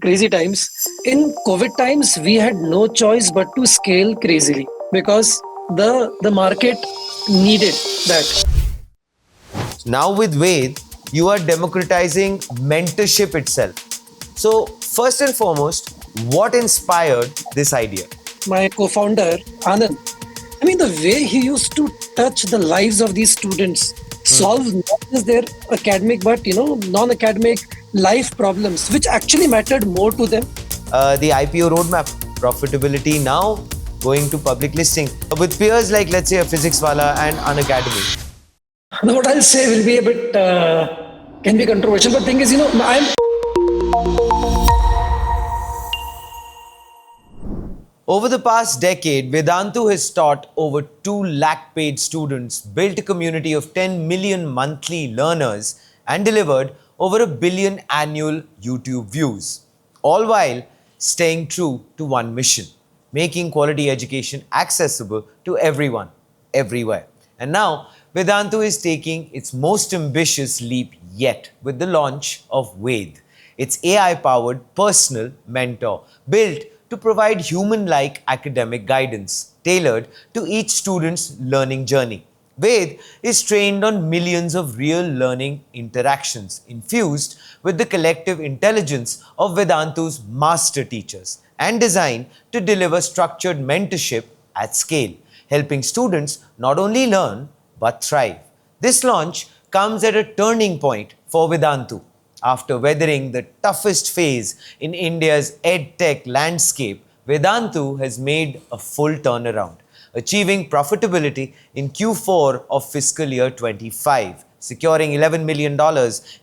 crazy times. In COVID times, we had no choice but to scale crazily because the market needed that. Now, with Ved, you are democratizing mentorship itself. So, first and foremost, what inspired this idea? My co-founder Anand, I mean, the way he used to touch the lives of these students, solve not just their academic but non-academic life problems, which actually mattered more to them. The IPO roadmap, profitability now going to public listing with peers like, let's say, a Physics Wala and Unacademy. What I'll say will be a bit can be controversial, but thing is, I'm Over the past decade, Vedantu has taught over 2 lakh paid students, built a community of 10 million monthly learners, and delivered over a billion annual YouTube views, all while staying true to one mission: making quality education accessible to everyone, everywhere. And now, Vedantu is taking its most ambitious leap yet with the launch of Ved, its AI powered personal mentor, built to provide human like academic guidance tailored to each student's learning journey. Ved is trained on millions of real learning interactions infused with the collective intelligence of Vedantu's master teachers and designed to deliver structured mentorship at scale, helping students not only learn but thrive. This launch comes at a turning point for Vedantu. After weathering the toughest phase in India's edtech landscape, Vedantu has made a full turnaround, achieving profitability in Q4 of fiscal year 25, securing $11 million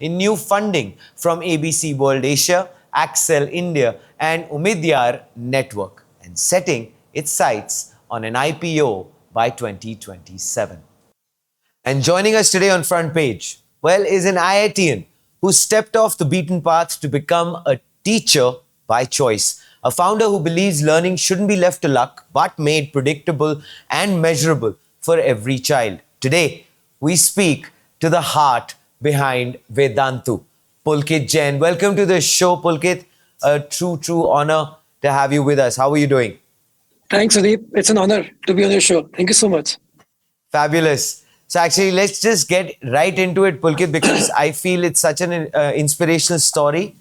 in new funding from ABC World Asia, Accel India, and Umidyar Network, and setting its sights on an IPO by 2027. And joining us today on Front Page, well, is an IITian who stepped off the beaten path to become a teacher by choice. A founder who believes learning shouldn't be left to luck, but made predictable and measurable for every child. Today, we speak to the heart behind Vedantu, Pulkit Jain. Welcome to the show, Pulkit. A true honor to have you with us. How are you doing? Thanks, Sudeep. It's an honor to be on your show. Thank you so much. Fabulous. So actually, let's just get right into it, Pulkit, because I feel it's such an inspirational story,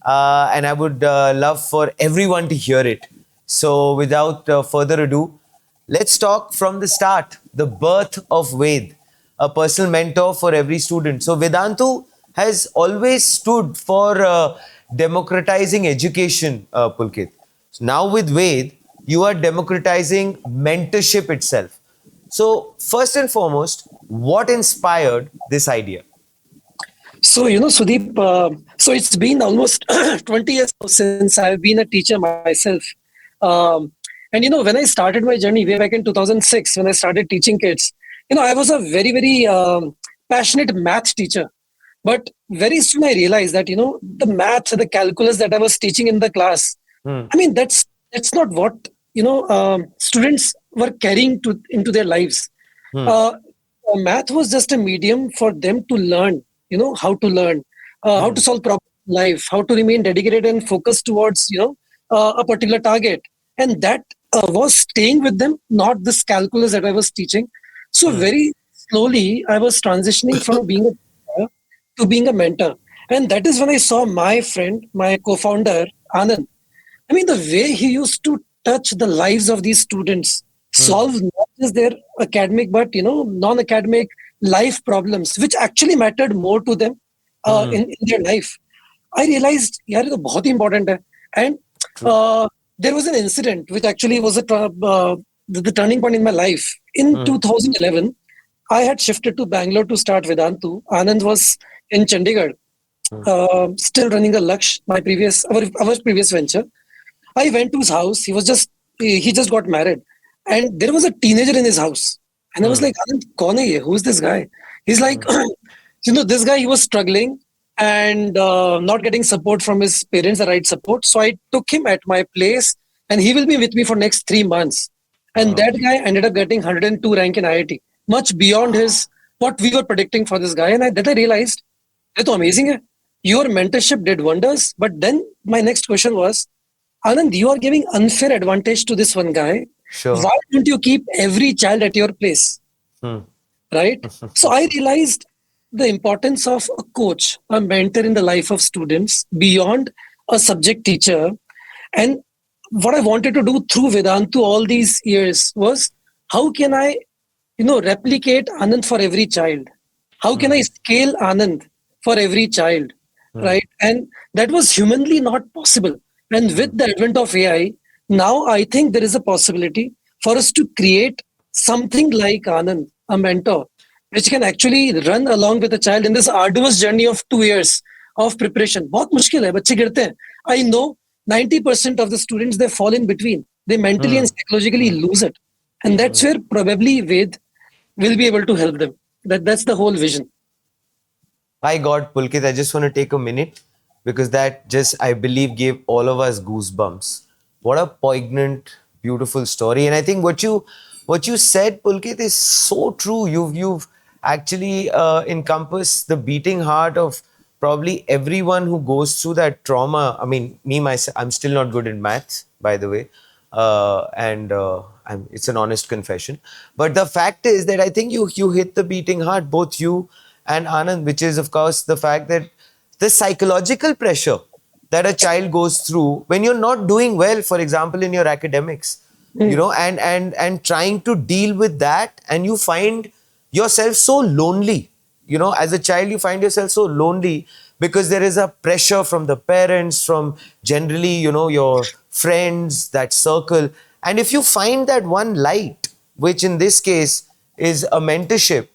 and I would love for everyone to hear it. So without further ado, let's talk from the start, the birth of Ved, a personal mentor for every student. So Vedantu has always stood for democratizing education, Pulkit. So now with Ved, you are democratizing mentorship itself. So, first and foremost, what inspired this idea? So, Sudeep, so it's been almost 20 years now since I've been a teacher myself. Um, and, when I started my journey way back in 2006, when I started teaching kids, I was a very, very passionate math teacher. But very soon I realized that, the math, the calculus that I was teaching in the class, Hmm. I mean, that's not what, students were carrying into their lives. Hmm. Uh, Math was just a medium for them to learn, how to learn, how to solve problems in life, how to remain dedicated and focused towards, a particular target. And that was staying with them, not this calculus that I was teaching. So very slowly, I was transitioning from being a teacher to being a mentor. And that is when I saw my friend, my co-founder, Anand. I mean, the way he used to touch the lives of these students, solve not just their academic but non-academic life problems, which actually mattered more to them in their life. I realized, यार ये तो बहुत ही important है. And there was an incident which actually was the turning point in my life. In 2011, I had shifted to Bangalore to start Vedantu. Anand was in Chandigarh, still running a Laksh, our previous venture. I went to his house. He just got married, and there was a teenager in his house. And I was like, Anand, kaun hai ye? Who's this guy? He's like, this guy, he was struggling and not getting support from his parents, the right support. So I took him at my place, and he will be with me for next 3 months. And that guy ended up getting 102 rank in IIT, much beyond his what we were predicting for this guy. And I realized, ये तो amazing है. your mentorship did wonders. But then my next question was, Anand, you are giving unfair advantage to this one guy. Sure. Why don't you keep every child at your place? Hmm. Right? So I realized the importance of a coach, a mentor in the life of students beyond a subject teacher. And what I wanted to do through Vedantu all these years was, how can I, replicate Anand for every child? How can I scale Anand for every child? Right? And that was humanly not possible. And with the advent of AI, now I think there is a possibility for us to create something like Anand, a mentor, which can actually run along with a child in this arduous journey of 2 years of preparation. बहुत मुश्किल है, बच्चे गिरते हैं. I know 90% of the students, they fall in between. They mentally and psychologically lose it. And that's where probably Ved will be able to help them. That's the whole vision. My God, Pulkit, I just want to take a minute because that just, I believe, gave all of us goosebumps. What a poignant, beautiful story. And I think what you said, Pulkit, is so true. You've actually encompassed the beating heart of probably everyone who goes through that trauma. I mean, me myself, I'm still not good in maths, by the way, it's an honest confession. But the fact is that I think you hit the beating heart, both you and Anand, which is, of course, the fact that the psychological pressure that a child goes through when you're not doing well, for example, in your academics, and trying to deal with that, and you find yourself so lonely. As a child, you find yourself so lonely because there is a pressure from the parents, from generally, your friends, that circle. And if you find that one light, which in this case is a mentorship,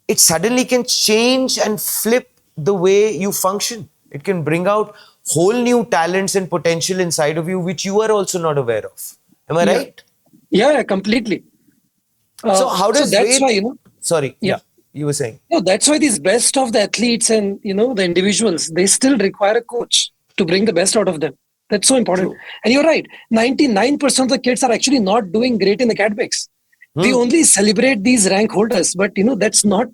it suddenly can change and flip the way you function. It can bring out whole new talents and potential inside of you, which you are also not aware of. Am I right? Yeah, completely. So how does that's Ved... why, Sorry, Yeah. you were saying. No, that's why these best of the athletes and the individuals, they still require a coach to bring the best out of them. That's so important. True. And you're right, 99% of the kids are actually not doing great in academics. We only celebrate these rank holders, but that's not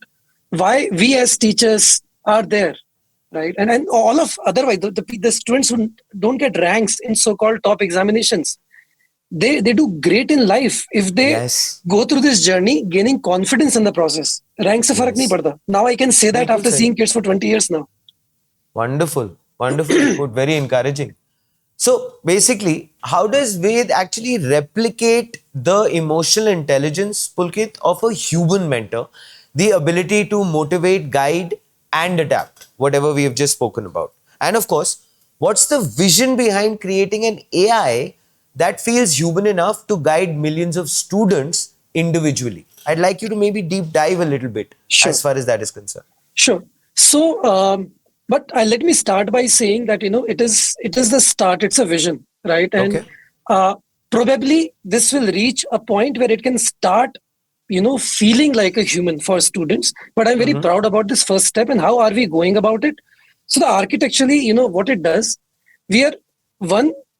why we as teachers are there, right? And all of otherwise the students who don't get ranks in so-called top examinations, they do great in life if they Yes. go through this journey gaining confidence in the process. Rank se farak nahi padta. Now I can say that Bilkul after sahi. seeing kids for 20 years now. Wonderful. Wonderful put. Very encouraging. So basically, how does Ved actually replicate the emotional intelligence, Pulkit, of a human mentor? The ability to motivate, guide, and adapt, whatever we have just spoken about. And of course, what's the vision behind creating an AI that feels human enough to guide millions of students individually? I'd like you to maybe deep dive a little bit Sure. as far as that is concerned. Sure. So, but let me start by saying that it is the start. It's a vision, right? And Okay. probably this will reach a point where it can start, feeling like a human for students. But I'm very proud about this first step and how are we going about it. So the architecturally, what it does, we are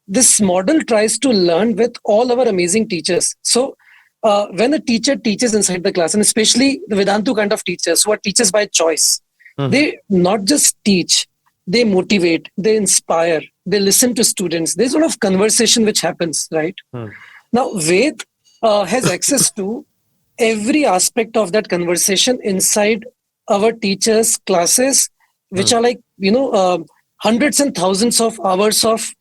this model tries to learn with all our amazing teachers. So when a teacher teaches inside the class, and especially the Vedantu kind of teachers who are teachers by choice, they not just teach, they motivate, they inspire, they listen to students. There's a lot of conversation which happens, right? Now, Ved has access to every aspect of that conversation inside our teachers' classes, which are like, hundreds and thousands of hours of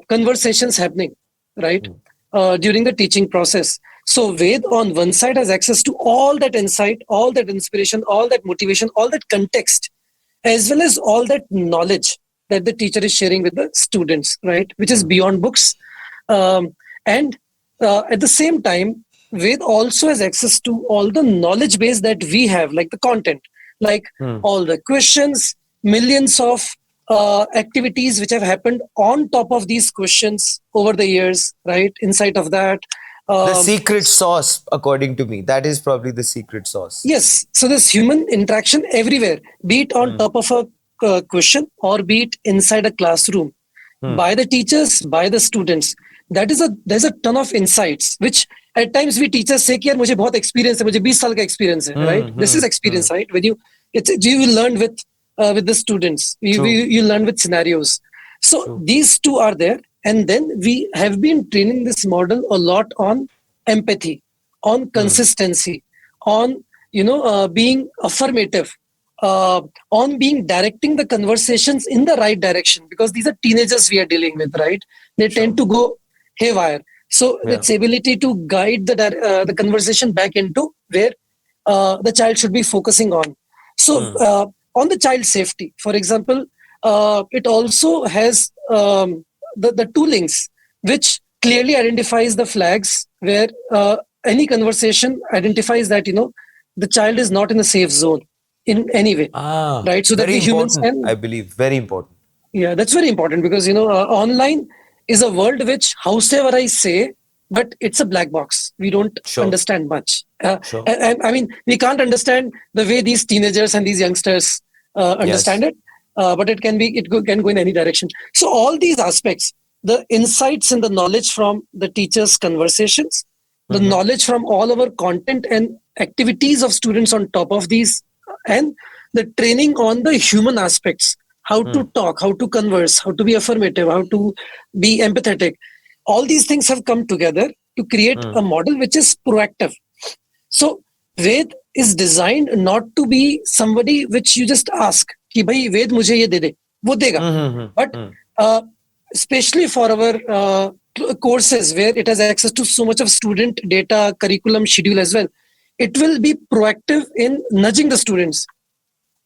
conversations happening, right? During the teaching process. So Ved on one side has access to all that insight, all that inspiration, all that motivation, all that context, as well as all that knowledge that the teacher is sharing with the students, right? Which is beyond books. And at the same time, Ved also has access to all the knowledge base that we have, like the content, like all the questions, millions of activities which have happened on top of these questions over the years, right? Inside of that. The secret sauce, according to me, that is probably the secret sauce. Yes. So there's human interaction everywhere, be it on top of a question or be it inside a classroom, by the teachers, by the students. There's a ton of insights, which at times we teachers say, "Yaar, मुझे बहुत experience है, मुझे 20 साल का experience है," right? This is experience, right? When you will learn with with the students. True. You learn with scenarios. So True. these two are there, and then we have been training this model a lot on empathy, on consistency, on being affirmative, on being directing the conversations in the right direction, because these are teenagers we are dealing with, right? They tend to go haywire. So Yeah. its ability to guide the conversation back into where the child should be focusing on. So on the child safety, for example, it also has the toolings which clearly identifies the flags where any conversation identifies that the child is not in a safe zone in any way, Ah, right? So that very we humans important, can, I believe. Very important. yeah, that's very important, because online is a world which, howsoever I say, but it's a black box. We don't Sure. understand much, Sure. and I mean, we can't understand the way these teenagers and these youngsters Yes. understand it. But can go in any direction. So all these aspects, the insights and the knowledge from the teachers' conversations, the knowledge from all our content and activities of students on top of these, and the training on the human aspects, how to talk, how to converse, how to be affirmative, how to be empathetic. All these things have come together to create a model which is proactive. So Ved is designed not to be somebody which you just ask कि भाई वेद मुझे ये दे दे, वो देगा. But especially for our courses where it has access to so much of student data, curriculum, schedule as well, it will be proactive in nudging the students,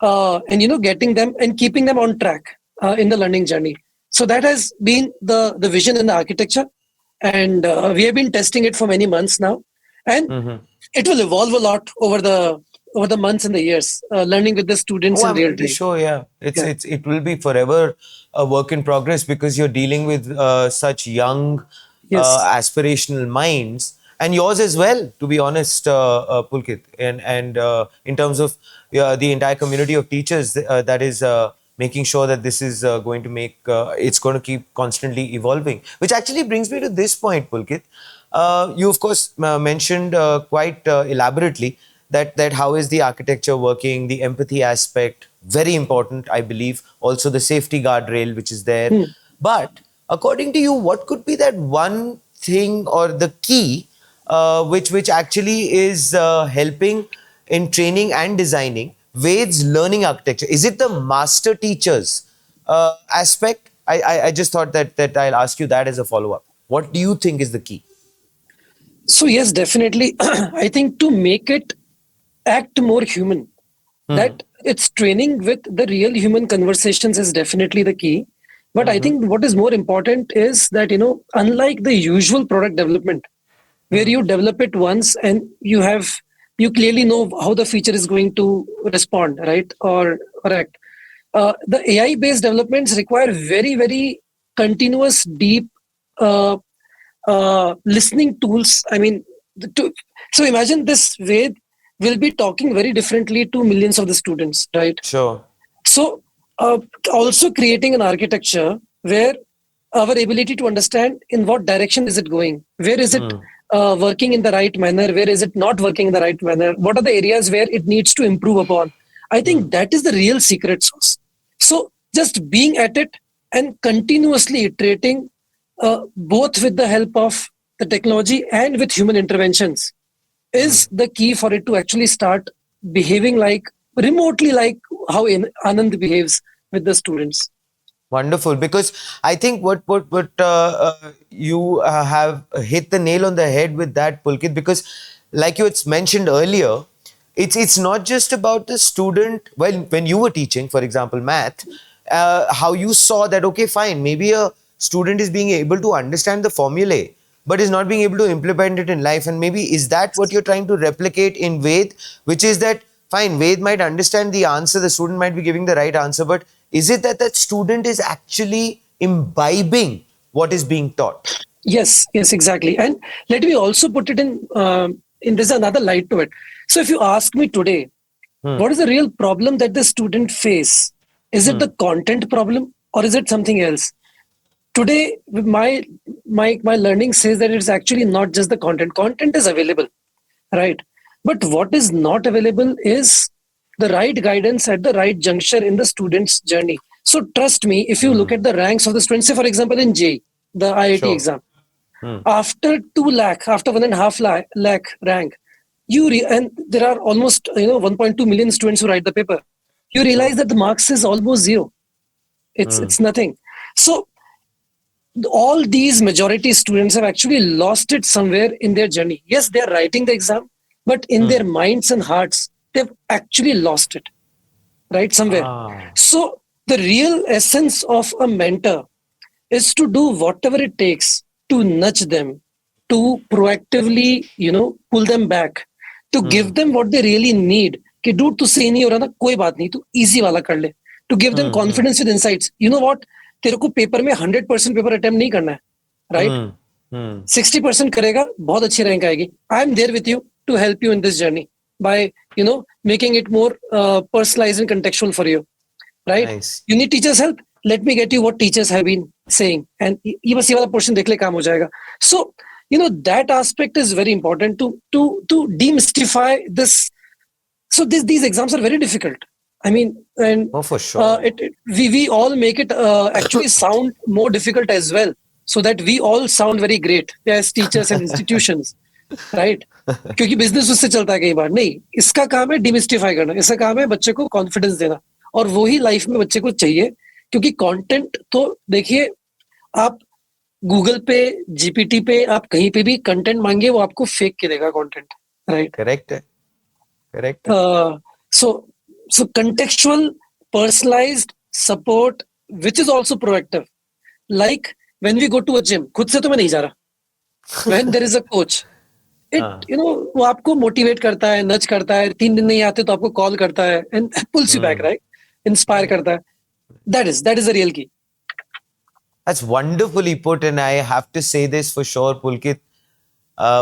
and getting them and keeping them on track in the learning journey. So that has been the vision in the architecture, and we have been testing it for many months now, and it will evolve a lot over the months and the years, learning with the students Oh, in I'm real pretty time. sure. Yeah, Yeah. it will be forever a work in progress because you're dealing with such young, Yes. aspirational minds, and yours as well. To be honest, Pulkit, and in terms of the entire community of teachers, that is making sure that this is going to make it's going to keep constantly evolving. Which actually brings me to this point, Pulkit. You of course mentioned quite elaborately that how is the architecture working, the empathy aspect, very important, I believe. Also the safety guardrail which is there. Hmm. But according to you, what could be that one thing or the key which actually is helping in training and designing Ved's learning architecture? Is it the master teachers aspect? I just thought that I'll ask you that as a follow up. What do you think is the key? So yes, definitely. I think to make it act more human, that it's training with the real human conversations is definitely the key. But I think what is more important is that unlike the usual product development, where you develop it once and you clearly know how the feature is going to respond, right, or act. The AI based developments require very, very continuous, deep listening tools. I mean, so imagine this way will be talking very differently to millions of the students, right? Sure. So, also creating an architecture where our ability to understand in what direction is it going, where is it working in the right manner, where is it not working in the right manner, what are the areas where it needs to improve upon. I think that is the real secret sauce. So, just being at it and continuously iterating, both with the help of the technology and with human interventions, is the key for it to actually start behaving like remotely like how Anand behaves with the students. Wonderful, because I think what you have hit the nail on the head with that, Pulkit. Because, like you had mentioned earlier, it's not just about the student. Well, when you were teaching, for example, math, how you saw that okay, fine, maybe a student is being able to understand the formulae, but is not being able to implement it in life. And maybe is that what you're trying to replicate in Ved, which is that fine, Ved might understand the answer, the student might be giving the right answer, but is it that that student is actually imbibing what is being taught? Yes, exactly. And let me also put it in there's another light to it. So if you ask me today, what is the real problem that the student face? Is it the content problem or is it something else? Today, my learning says that it's actually not just the content. Content is available, right? But what is not available is the right guidance at the right juncture in the student's journey. So trust me, if you look at the ranks of the students, say for example in J, the IIT Sure. exam, Hmm. after 2 lakh, after 1.5 lakh rank, and there are almost 1.2 million students who write the paper. You realize Sure. that the marks is almost zero. Hmm. It's nothing. So all these majority students have actually lost it somewhere in their journey. Yes, they are writing the exam, but in Hmm. their minds and hearts, they've actually lost it, right? Somewhere. Ah. So the real essence of a mentor is to do whatever it takes to nudge them, to proactively, pull them back, to Hmm. give them what they really need. कि dude तुझसे ही नहीं हो रहा ना कोई बात नहीं तू easy वाला कर ले. To give them Hmm. Hmm. confidence with insights. You know what? तेरे को पेपर में 100% पेपर अटेम्प्ट नहीं करना है, राइट? Hmm. Hmm. 60% करेगा बहुत अच्छी रैंक आएगी. I am there with you to help you in this journey by making it more personalized and contextual for you, right? Nice. You need teachers help, let me get you what teachers have been saying, and ये बस ये वाला portion देख ले काम हो जाएगा. So that aspect is very important to demystify this. So these exams are very difficult. I mean, and Oh, for sure. we all make it actually sound more difficult as well, so that we all sound very great as teachers and institutions, right? क्योंकि business उससे चलता है कई बार. नहीं, इसका काम है demystify करना, इसका काम है बच्चे को कॉन्फिडेंस देना, और वो ही लाइफ में बच्चे को चाहिए. क्योंकि कंटेंट तो देखिए, आप गूगल पे, जीपीटी पे, आप कहीं पे भी कंटेंट मांगिए, वो आपको फेक के देगा कंटेंट, राइट? Correct है. Correct है. So contextual, personalized support, which is also proactive. Like when we go to a gym, खुद से तो मैं नहीं जा रहा. When there is a coach, हाँ. वो आपको मोटिवेट करता है, नच करता है. 3 दिन नहीं आते तो आपको कॉल करता है and pulls you back, Hmm. right? Inspire करता है. That is the real key. That's wonderfully put, and I have to say this for sure, Pulkit.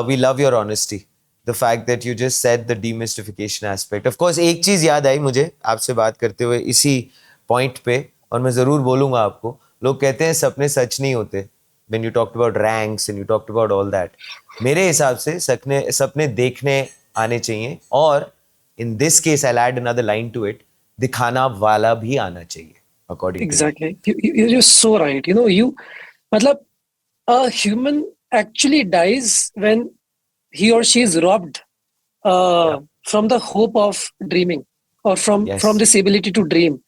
We love your honesty. The fact that you just said the demystification aspect. Of course, एक चीज याद आई मुझे आपसे बात करते हुए इसी point पे, और मैं जरूर बोलूंगा आपको. लोग कहते हैं सपने सच नहीं होते. When you talked about ranks and you talked about all that, मेरे हिसाब से सपने देखने आने चाहिए, और in this case I'll add another line to it, दिखाना वाला भी आना चाहिए, according to me. Exactly. You're so right. मतलब a human actually dies when he or she is robbed Yeah. from the hope of dreaming, or from Yes. this ability to dream.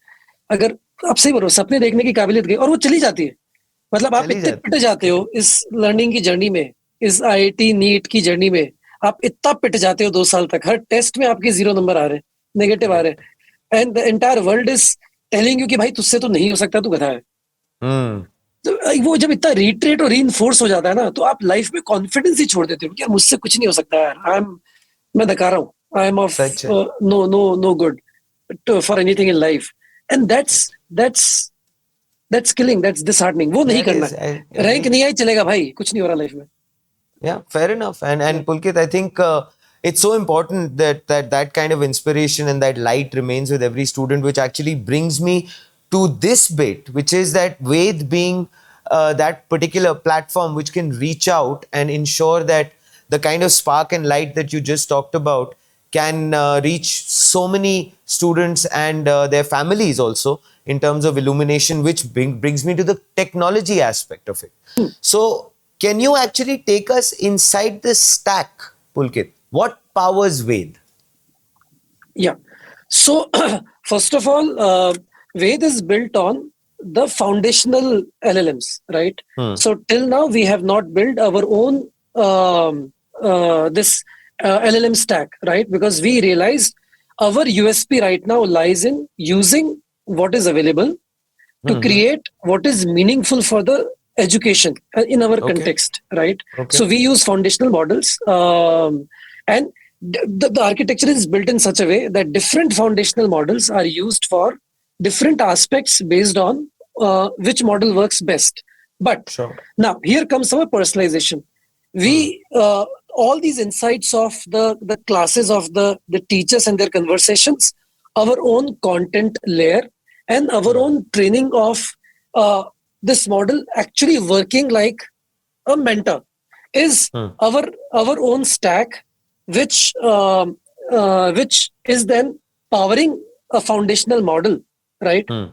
अगर आप सही बोलो, सपने देखने की काबिलियत गई और वो चली जाती है. मतलब आप चली इतने जाती पिट जाते हो इस लर्निंग की जर्नी में, इस आईआईटी नीट की जर्नी में. आप इतना पिट जाते हो 2 साल तक, हर टेस्ट में आपके 0 नंबर आ रहे हैं, नेगेटिव आ रहे हैं, and the entire world is telling you कि भाई तुझसे तो नहीं हो सकता, तू गधा है. Hmm. तो वो जब इतना रिट्रेट और रीइंफोर्स हो जाता है ना, तो आप लाइफ में कॉन्फिडेंस ही छोड़ देते हो कि यार मुझसे कुछ नहीं हो सकता यार. मैं नकारा हूँ. आई एम ऑफ सच है. No good for anything in life. And that's killing, that's disheartening. वो नहीं That करना is, है. I rank agree. नहीं आई चलेगा भाई, कुछ नहीं हो रहा लाइफ में. Yeah, fair enough. And Pulkit, I think it's so important that kind of inspiration and that light remains with every student, which actually brings me to this bit, which is that Ved being that particular platform which can reach out and ensure that the kind of spark and light that you just talked about can reach so many students and their families also in terms of illumination, which brings me to the technology aspect of it. So, can you actually take us inside the stack, Pulkit? What powers Ved? Yeah. So, first of all, Ved is built on the foundational LLMs, right? So, till now, we have not built our own this LLM stack, right? Because we realized our USP right now lies in using what is available to create what is meaningful for the education in our context, right? Okay. So we use foundational models, and the architecture is built in such a way that different foundational models are used for different aspects based on which model works best. But Sure. now here comes our personalization. We all these insights of the classes of the teachers and their conversations, our own content layer, and our own training of this model actually working like a mentor is our own stack, which is then powering a foundational model, right, Hmm.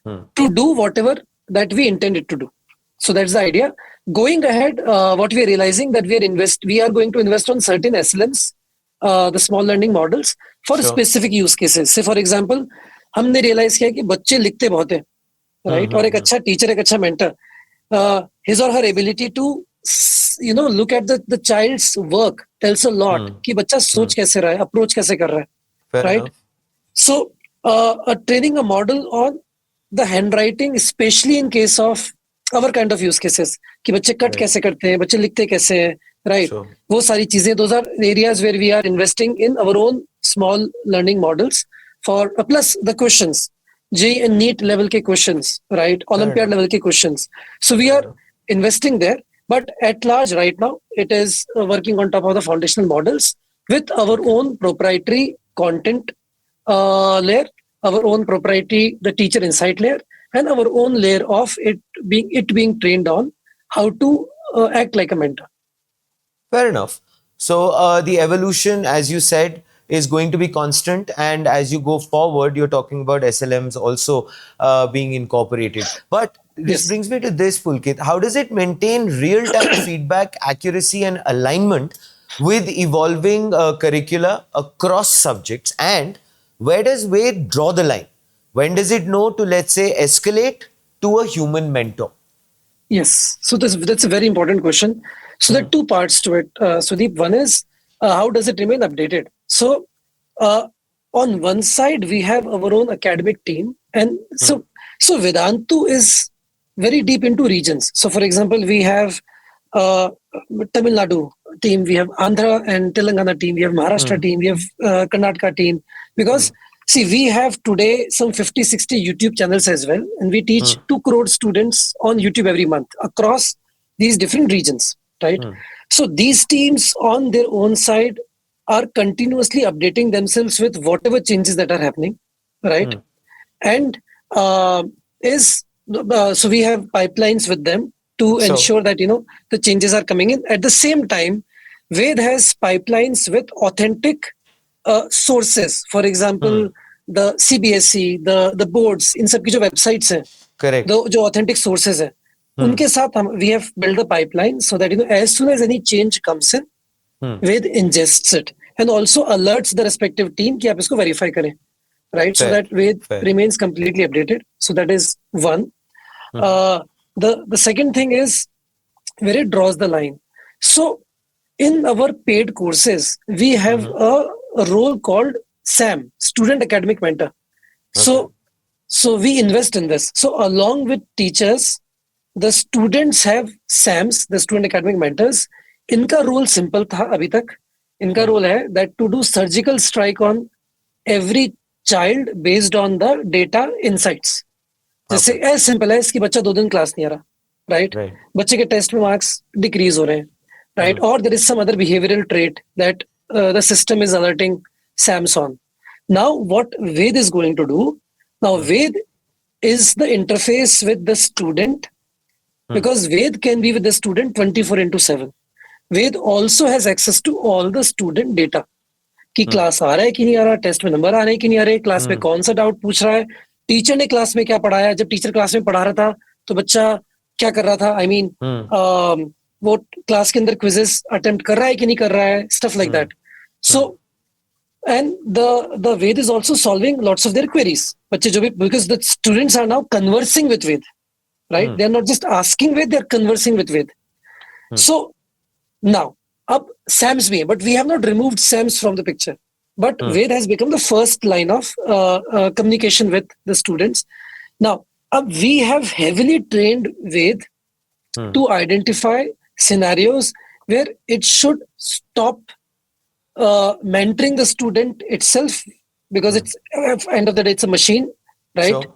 Hmm. to do whatever that we intended to do. So that's the idea. Going ahead, what we are realizing that we are going to invest on certain SLMs, the small learning models, for Sure. specific use cases. Say for example, हमने realize किया कि बच्चे लिखते बहुत हैं, right? और एक अच्छा teacher, एक अच्छा mentor, his or her ability to look at the child's work tells a lot कि बच्चा सोच कैसे रहा है, approach कैसे कर रहा है, Fair right? enough. So, training a model on the handwriting, especially in case of our kind of use cases, कि बच्चे कट Right. कैसे करते हैं, बच्चे लिखते कैसे हैं, right? Sure. वो सारी चीजें, those are areas where we are investing in our own small learning models for plus the questions, JEE and NEET level के questions, right? Olympiad enough. level के questions. So we Fair are enough. investing there, but at large right now it is working on top of the foundational models with our own proprietary content layer, our own proprietary the teacher insight layer, and our own layer of it being trained on how to act like a mentor. Fair enough. So the evolution, as you said, is going to be constant, and as you go forward, you're talking about SLMs also being incorporated. But this Yes. brings me to this, Pulkit. How does it maintain real-time feedback, accuracy, and alignment with evolving curricula across subjects? And where does Ved draw the line? When does it know to, let's say, escalate to a human mentor? Yes. So that's a very important question. So there are two parts to it, Sudeep. One is how does it remain updated? So uh, on one side we have our own academic team, and so Vedantu is very deep into regions. So for example, we have uh, Tamil Nadu team, we have Andhra and Telangana team, we have Maharashtra team, we have Karnataka team. Because see, we have today some 50, 60 YouTube channels as well, and we teach 2 crore students on YouTube every month across these different regions, right? So these teams on their own side are continuously updating themselves with whatever changes that are happening, right? And is so we have pipelines with them to So, ensure that the changes are coming in. At the same time, Ved has pipelines with authentic sources. For example, the CBSE, the boards, इन सब की जो websites हैं, correct. जो authentic sources हैं, उनके साथ we have built a pipeline so that as soon as any change comes in, Ved ingests it and also alerts the respective team कि आप इसको verify करें, right? So Fair. that Ved Fair. remains completely updated. So that is one. The second thing is where it draws the line. So in our paid courses, we have a role called SAM, Student Academic Mentor. So we invest in this. So along with teachers, the students have SAMs, the Student Academic Mentors. इनका role simple था अभी तक. इनका role है that to do surgical strike on every child based on the data insights. जैसे as simple है कि बच्चा 2 दिन क्लास नहीं आ रहा, राइट? Right. बच्चे के टेस्ट में मार्क्स डिक्रीज हो रहे हैं, राइट? और there is some other behavioural trait that the system is alerting SAMs on. Now what Ved is going to do, now Ved is the interface with the student, because Ved can be with the student 24/7. Ved also has access to all the student data, कि class आ रहा है कि नहीं आ रहा, test में number आ रहे हैं कि नहीं आ रहे, क्लास में कौन सा डाउट पूछ रहा है, टीचर ने क्लास में क्या पढ़ाया, जब टीचर क्लास में पढ़ा रहा था तो बच्चा क्या कर रहा था, आई मीन वो क्लास के अंदर क्विजेस अटेम्प्ट कर रहा है कि नहीं कर रहा है, stuff like that. So and the Ved is also solving lots of their queries, बच्चे जो भी, because the students are now conversing with Ved, right? They are not just asking Ved, they are conversing with Ved. So now up SAMs भी है, but we have not removed SAMs from the picture, but Ved has become the first line of communication with the students. Now we have heavily trained Ved to identify scenarios where it should stop mentoring the student itself, because it's at the end of the day it's a machine, right? Sure.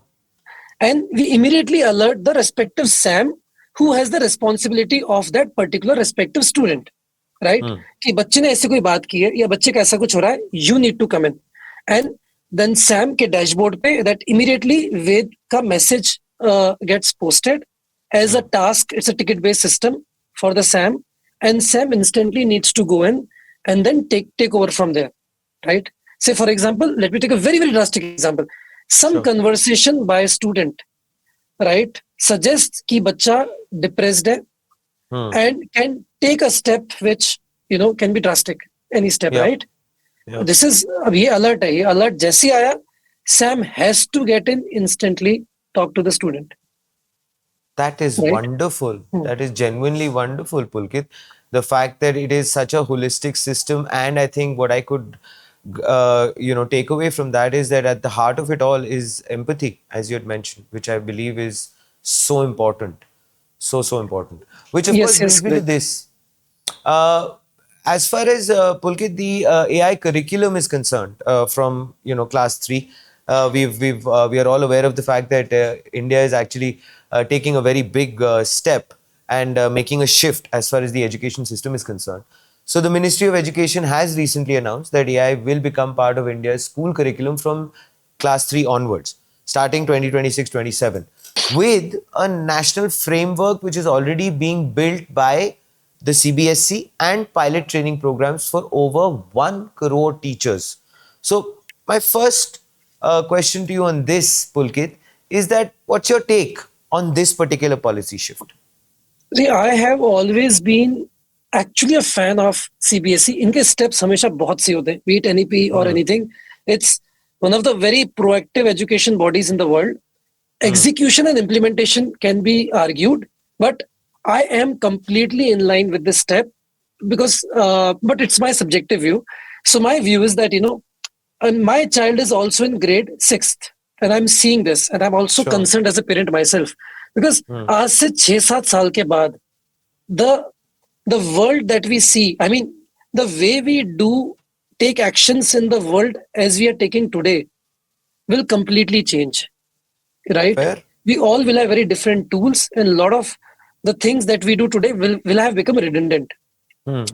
And we immediately alert the respective SAM who has the responsibility of that particular respective student, right? कि बच्चे ने ऐसे कोई बात की है या बच्चे का ऐसा कुछ हो रहा है, you need to come in. And then SAM के dashboard पे that immediately Ved का message gets posted as a task. It's a ticket based system for the SAM, and SAM instantly needs to go in and then take over from there, right? Say, for example, let me take a very, very drastic example. Some Sure. conversation by a student, right, suggests कि बच्चा depressed है Hmm. and can take a step which, can be drastic. Any step, Yep. right? Yep. This is, अब ये alert है, ये alert जैसे ही आया, Sam has to get in instantly, talk to the student, That is right? wonderful. That is genuinely wonderful, Pulkit. The fact that it is such a holistic system, and I think what I could, take away from that is that at the heart of it all is empathy, as you had mentioned, which I believe is so important, so important. Which of course Yes, yes, brings me to correct. this. Uh, as far as Pulkit, the AI curriculum is concerned, from class three, we are all aware of the fact that India is actually taking a very big step and making a shift as far as the education system is concerned. So the Ministry of Education has recently announced that AI will become part of India's school curriculum from class 3 onwards, starting 2026-27, with a national framework which is already being built by the CBSE and pilot training programs for over 1 crore teachers. So my first question to you on this, Pulkit, is that what's your take on this particular policy shift? See, I have always been actually a fan of CBSE. इनके steps हमेशा बहुत से होते हैं, be it NEP or anything. It's one of the very proactive education bodies in the world. Execution and implementation can be argued, but I am completely in line with this step because, but it's my subjective view. So my view is that, and my child is also in grade 6th, and I'm seeing this, and I'm also Sure. concerned as a parent myself because आज से 6-7 साल के बाद the the world that we see, I mean, the way we do take actions in the world as we are taking today will completely change, right? Fair? We all will have very different tools, and a lot of the things that we do today will have become redundant, Hmm.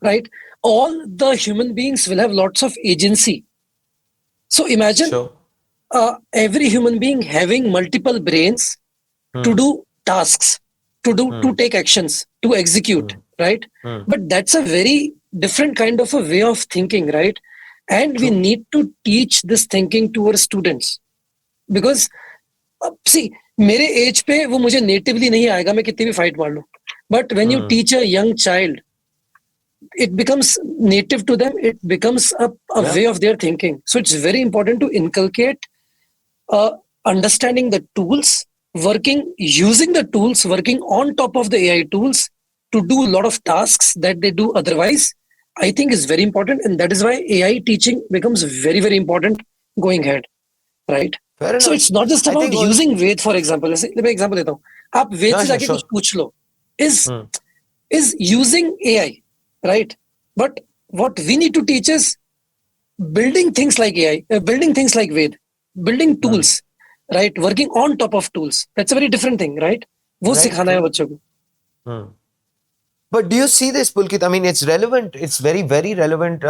right? All the human beings will have lots of agency. So imagine Sure. every human being having multiple brains to do tasks, to take actions, to execute, right? But that's a very different kind of a way of thinking, right? And we need to teach this thinking to our students because see, मेरे as पे वो मुझे natively नहीं आएगा, मैं कितनी भी fight मार लूं, but when you teach a young child it becomes native to them, it becomes a Yeah. way of their thinking. So it's very important to inculcate understanding the tools, using the tools, working on top of the AI tools to do a lot of tasks that they do otherwise. I think is very important, and that is why AI teaching becomes very, very important going ahead, right? Fair So enough. it's not just I about think all- using Ved for example. मैं example देता हूँ, आप वेद Yeah, से sure, जाके sure. कुछ पूछ लो, is using AI, right? But what we need to teach is building things like AI, building things like Ved, building tools, right? Working on top of tools. That's a very different thing, right? वो Right, सिखाना है true. बच्चों को. But do you see this, Pulkit? I mean, it's relevant. It's very, very relevant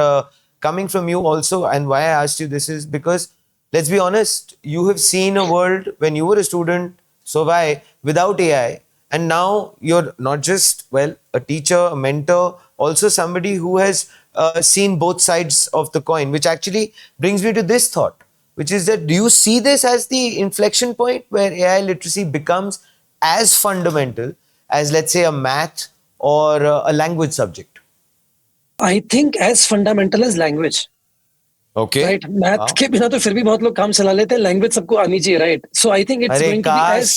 coming from you also. And why I asked you this is because, let's be honest, you have seen a world when you were a student, so why, without AI. And now you're not just, well, a teacher, a mentor, also somebody who has seen both sides of the coin, which actually brings me to this thought, which is that do you see this as the inflection point where AI literacy becomes as fundamental as, let's say, a math or a language subject? I think as fundamental as language, Okay. right? Math Wow. के बिना तो फिर भी बहुत लोग काम चला लेते हैं, लैंग्वेज सबको आनी चाहिए, right? So I think it's अरे going to be as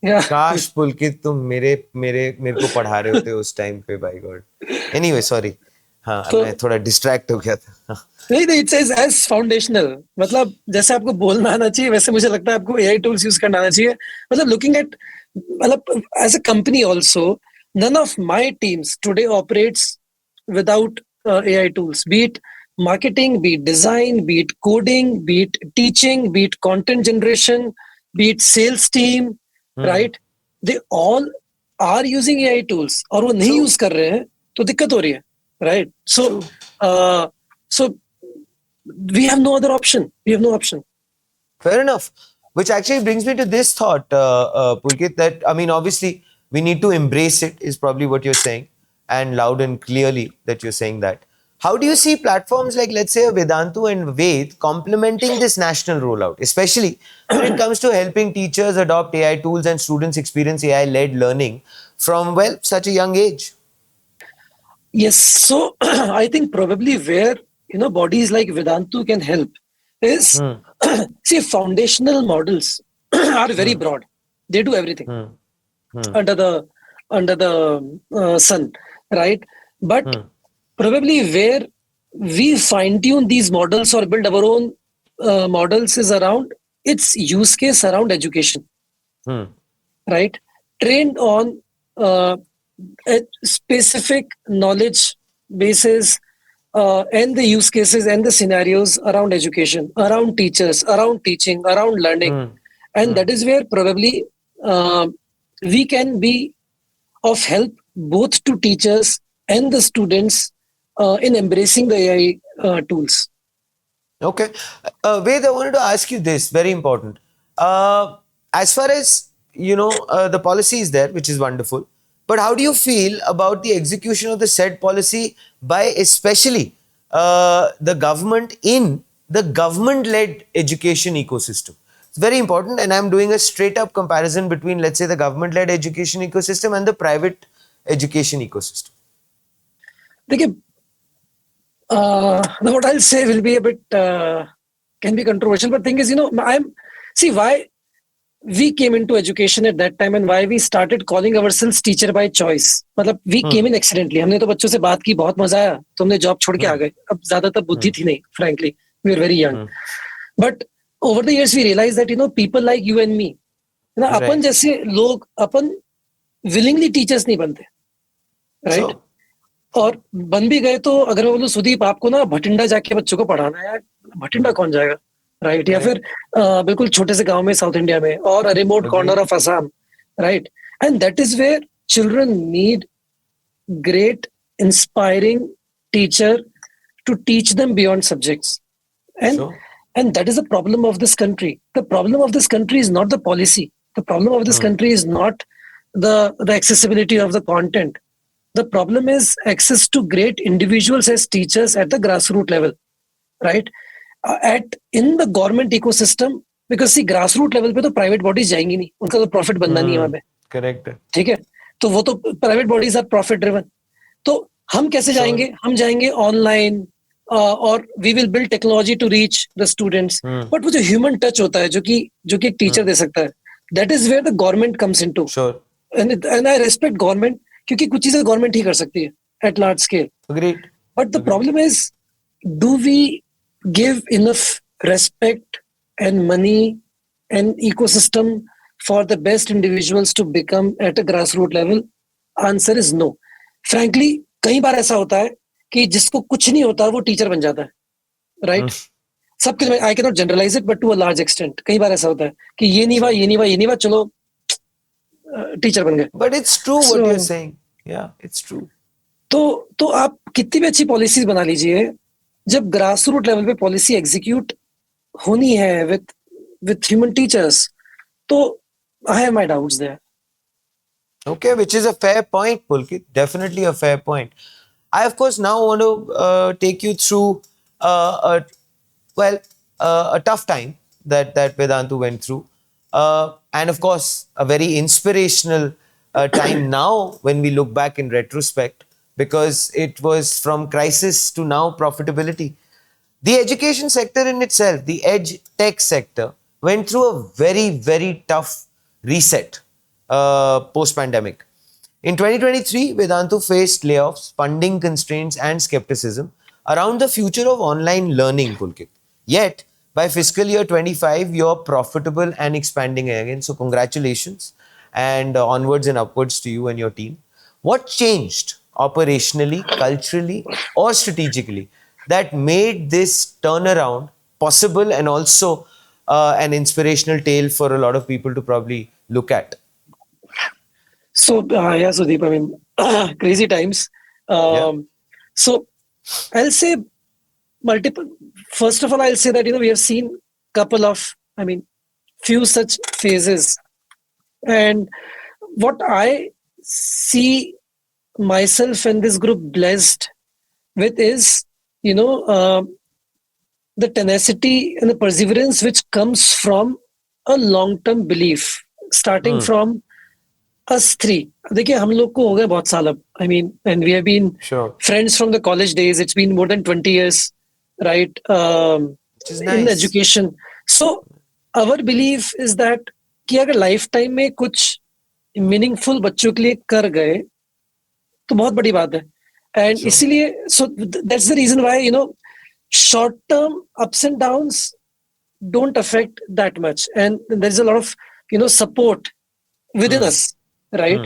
yeah. काश पुलकित तुम मेरे मेरे मेरे को पढ़ा रहे होते उस टाइम पे, बाय गॉड. एनीवे सॉरी, हाँ तो- मैं थोड़ा डिस्ट्रैक्ट हो गया था. नहीं नहीं, इट्स एज फाउंडेशनल. मतलब जैसे आपको बोलना आना चाहिए, वैसे मुझे लगता है आपको एआई टूल्स यूज करना आना चाहिए. मतलब लुकिंग एट, मतलब as a company also, none of my teams today operates without AI tools, be it marketing, be it design, be it coding, be it teaching, be it content generation, be it sales team, right? They all are using AI tools, और वो नहीं use कर रहे हैं तो दिक्कत हो रही है, right? So we have no other option. We have no option. Fair enough. Which actually brings me to this thought, Pulkit, that, I mean, obviously, we need to embrace it, is probably what you're saying, and loud and clearly that you're saying that. How do you see platforms like, let's say, a Vedantu and Ved complementing this national rollout, especially when it comes to helping teachers adopt AI tools and students experience AI-led learning from, well, such a young age? Yes, so I think probably where bodies like Vedantu can help is Hmm. see foundational models are very Hmm. broad. They do everything Hmm. Hmm. under the sun, right? But Hmm. probably where we fine tune these models or build our own models is around its use case around education, Hmm. right? Trained on uh, a specific knowledge bases and the use cases and the scenarios around education, around teachers, around teaching, around learning. Hmm. And Hmm. that is where probably uh, we can be of help both to teachers and the students in embracing the AI tools. Okay. Ved, I wanted to ask you this, very important. As far as, the policy is there, which is wonderful, but how do you feel about the execution of the said policy by especially the government in the government-led education ecosystem? It's very important, and I'm doing a straight-up comparison between, let's say, the government-led education ecosystem and the private education ecosystem. देखिए, now what I'll say will be a bit can be controversial, but thing is, I'm see why we came into education at that time and why we started calling ourselves teacher by choice. मतलब we Hmm. came in accidentally. हमने तो बच्चों से बात की, बहुत मजा आया, तो हमने जॉब छोड़ के आ Hmm. गए. अब ज्यादातर बुद्धि Hmm. थी नहीं, frankly. We were very young. Hmm. But over the years we realized that people like you and me, upon Right. जैसे लोग अपन willingly teachers नहीं बनते, right? So, और बन भी गए तो अगर मैं बोलूं सुदीप आपको ना भटिंडा जाके बच्चों को पढ़ाना है यार, भटिंडा hmm. कौन जाएगा, राइट? या फिर Correct. बिल्कुल छोटे से गांव में साउथ इंडिया में और remote corner Agreed. Of Assam, right? And that is where children need great inspiring teacher to teach them beyond subjects. and Sure. and that is the problem of this country. The problem of this country is not the policy. The problem of this Hmm. country is not the accessibility of the content. The problem is access to great individuals as teachers at the grassroots level, right? At in the government ecosystem, because see grassroots level पे तो private bodies जाएंगी नहीं, उनका तो profit बनना नहीं है वहां Hmm. पे, Correct. ठीक है? तो वो तो private bodies are profit driven. तो हम कैसे Sure. जाएंगे? हम जाएंगे ऑनलाइन और we will build technology to reach the students. Hmm. But वो जो ह्यूमन टच होता है जो कि एक टीचर Hmm. दे सकता है, that is where the government comes into. Sure. And I respect government, क्योंकि कुछ चीजें गवर्नमेंट ही कर सकती है at large scale. Agreed. But the Agreed. problem is, do we give enough respect and money and ecosystem for the best individuals to become at a grassroots level? Answer is no. Frankly, कई बार ऐसा होता है कि जिसको कुछ नहीं होता वो टीचर बन जाता है, Hmm. राइट? सबके, I can not generalise it, but to a large extent कई बार ऐसा होता है कि ये नहीं हुआ, Sure. ये नहीं हुआ, ये नहीं हुआ, चलो टीचर बन गए. But it's true what you're So, saying. Yeah, it's true. तो आप कितनी भी अच्छी पॉलिसीज बना लीजिए, जब ग्रास रूट लेवल पे पॉलिसी एग्जीक्यूट होनी है विथ ह्यूमन टीचर्स, तो I have my doubts there. Okay, which is a fair point, Pulkit. Definitely a fair point. I, of course, now want to take you through a well a tough time that Vedantu went through, and of course, a very inspirational time now when we look back in retrospect, because it was from crisis to now profitability. The education sector in itself, the edge tech sector, went through a very, very tough reset post pandemic. In 2023, Vedantu faced layoffs, funding constraints, and skepticism around the future of online learning, Pulkit. Yet, by fiscal year 25, you're profitable and expanding again. So, congratulations and onwards and upwards to you and your team. What changed operationally, culturally, or strategically that made this turnaround possible and also an inspirational tale for a lot of people to probably look at? So yeah, Sudeep, I mean, crazy times. Yeah. So I'll say multiple. First of all, I'll say that we have seen couple of, I mean, few such phases, and what I see myself and this group blessed with is you know, the tenacity and the perseverance which comes from a long-term belief, starting from us three. देखिए हम लोग को हो गए बहुत साल अब. I mean, and we have been Sure. friends from the college days. It's been more than 20 years, right? Which is In nice. education. So our belief is that कि अगर lifetime में कुछ meaningful बच्चों के लिए कर गए तो बहुत बड़ी बात है. And Sure. इसीलिए so that's the reason why short term ups and downs don't affect that much, and there's a lot of support within us, right?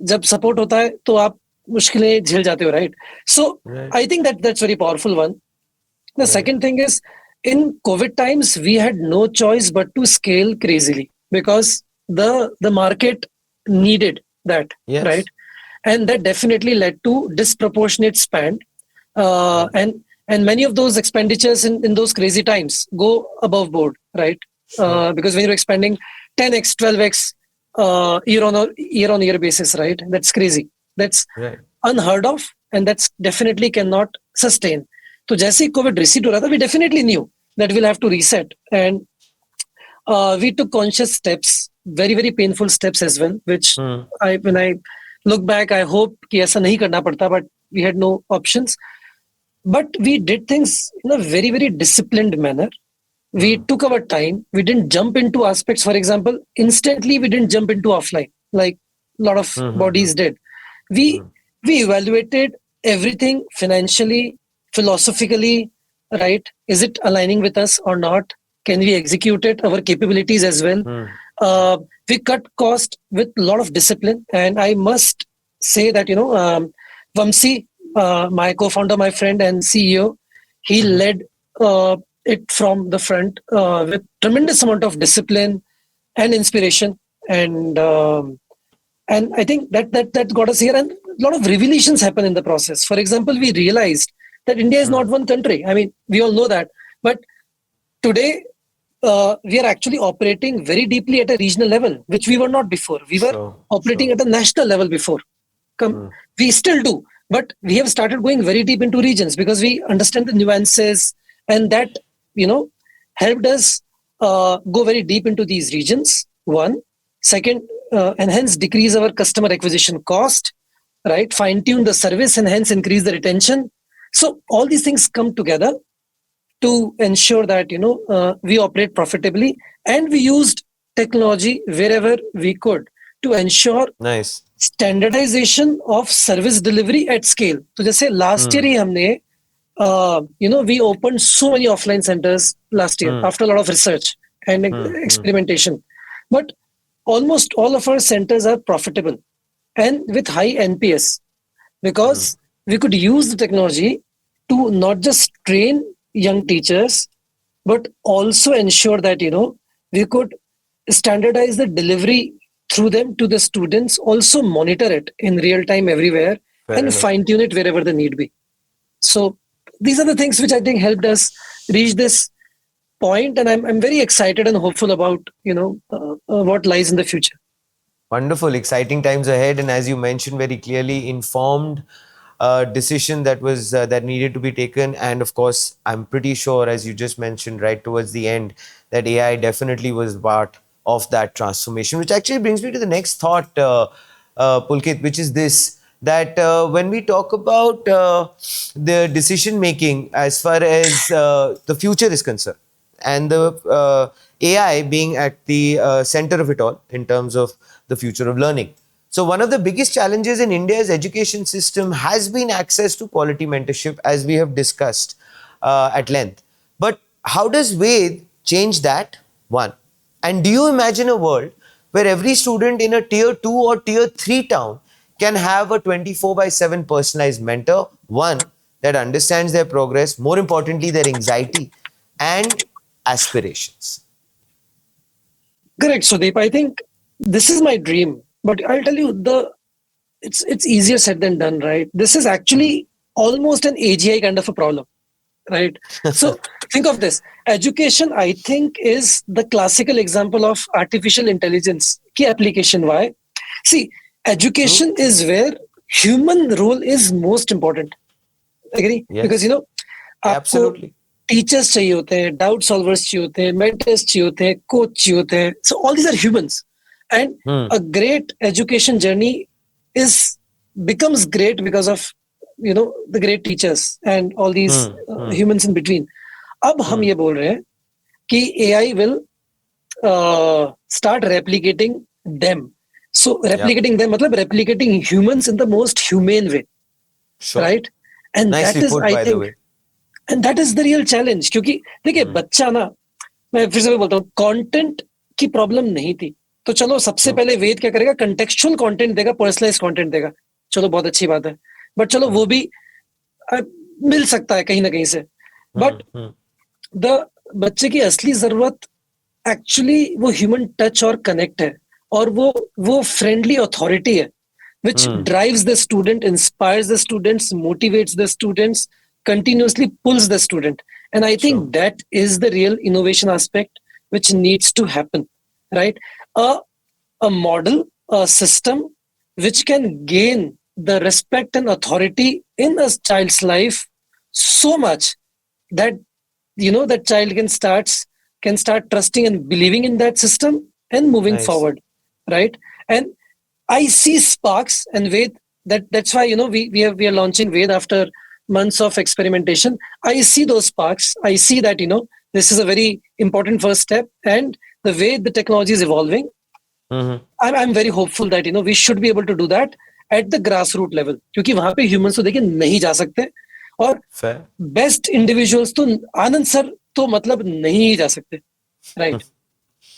जब support होता है तो आप मुश्किलें झेल जाते हो, right? So Right. I think that's very powerful one. The second thing is, in COVID times, we had no choice but to scale crazily because the market needed that, Yes. right? And that definitely led to disproportionate spend, and many of those expenditures in those crazy times go above board, right? Because when you're expending 10x, 12x year on year basis, right? That's crazy. That's Right. unheard of, and that's definitely cannot sustain. तो जैसे ही Covid recede हो रहा था, we definitely knew that we'll have to reset, and we took conscious steps, very very painful steps as well, which when I look back, I hope कि ऐसा नहीं करना पड़ता, but we had no options. But we did things in a very very disciplined manner. We took our time. We didn't jump into aspects. For example, instantly we didn't jump into offline like a lot of bodies did. We evaluated everything financially, philosophically, right? Is it aligning with us or not? Can we execute it? Our capabilities as well. We cut cost with a lot of discipline, and I must say that Vamsi, my co-founder, my friend and CEO, he led it from the front with tremendous amount of discipline and inspiration, and I think that got us here. And a lot of revelations happen in the process. For example, we realized that India is not one country. I mean, we all know that, but today we are actually operating very deeply at a regional level, which we were not before. We were operating at a national level before. We still do, but we have started going very deep into regions because we understand the nuances, and that helped us go very deep into these regions. One, second, and hence decrease our customer acquisition cost, right? Fine tune the service and hence increase the retention. So all these things come together to ensure that we operate profitably, and we used technology wherever we could to ensure Nice. standardization of service delivery at scale. So जैसे last year ही हमने we opened so many offline centers last year after a lot of research and experimentation, but almost all of our centers are profitable and with high NPS because we could use the technology to not just train young teachers, but also ensure that we could standardize the delivery through them to the students, also monitor it in real time everywhere, and fine tune it wherever the need be. So these are the things which I think helped us reach this point, and I'm very excited and hopeful about what lies in the future. Wonderful, exciting times ahead, and as you mentioned very clearly, informed decision that was that needed to be taken. And of course, I'm pretty sure, as you just mentioned right towards the end, that AI definitely was part of that transformation. Which actually brings me to the next thought, Pulkit, which is this: that when we talk about the decision making as far as the future is concerned, and the AI being at the center of it all in terms of the future of learning. So one of the biggest challenges in India's education system has been access to quality mentorship, as we have discussed at length. But how does Ved change that? One. And do you imagine a world where every student in a tier 2 or tier 3 town can have a 24/7 personalized mentor, one that understands their progress, more importantly, their anxiety and aspirations? Correct, Sudeep. I think this is my dream, but I'll tell you it's easier said than done, right? This is actually almost an AGI kind of a problem, right? So think of this. Education, I think, is the classical example of artificial intelligence key application. Why? See, education is where human role is most important. Agree? Yes. Because आपको Absolutely. Teachers चाहिए होते हैं, doubt solvers चाहिए होते हैं, mentors चाहिए होते हैं, कोच चाहिए होते हैं. So all these are humans, and Hmm. A great education journey is becomes great because of the great teachers and all these Hmm. Hmm. humans in between. अब हम Hmm. ये बोल रहे हैं कि AI will start replicating them. So Yep. replicating them मतलब replicating humans in the most humane way, Sure. right? And that Nicely is, put, I by the think, way. and that is the real challenge. क्योंकि देखिए Hmm. बच्चा ना, मैं फिर से बोलता हूँ, कंटेंट की प्रॉब्लम नहीं थी. तो चलो सबसे True. पहले वेद क्या करेगा, कंटेक्चुअल कंटेंट देगा, पर्सनलाइज कंटेंट देगा. चलो बहुत अच्छी बात है. बट चलो Hmm. वो भी मिल सकता है कहीं ना कहीं से. Hmm. But Hmm. द बच्चे की असली जरूरत एक्चुअली वो ह्यूमन टच और कनेक्ट है, और वो फ्रेंडली अथॉरिटी है which Hmm. drives the student, inspires the students, motivates the students, continuously pulls the student. And I think Sure. that is the real innovation aspect which needs to happen, right? A model, a system which can gain the respect and authority in a child's life so much that that child can start trusting and believing in that system and moving Nice. forward, right? And I see sparks and Ved. That's why we are launching Ved after months of experimentation. I see those sparks. I see that this is a very important first step, and the way the technology is evolving, Hmm. I'm very hopeful that we should be able to do that at the grassroots level. क्योंकि वहां पे humans तो देखिए नहीं जा सकते, और Fair. Best individuals तो आनंद सर तो मतलब नहीं ही जा सकते, राइट?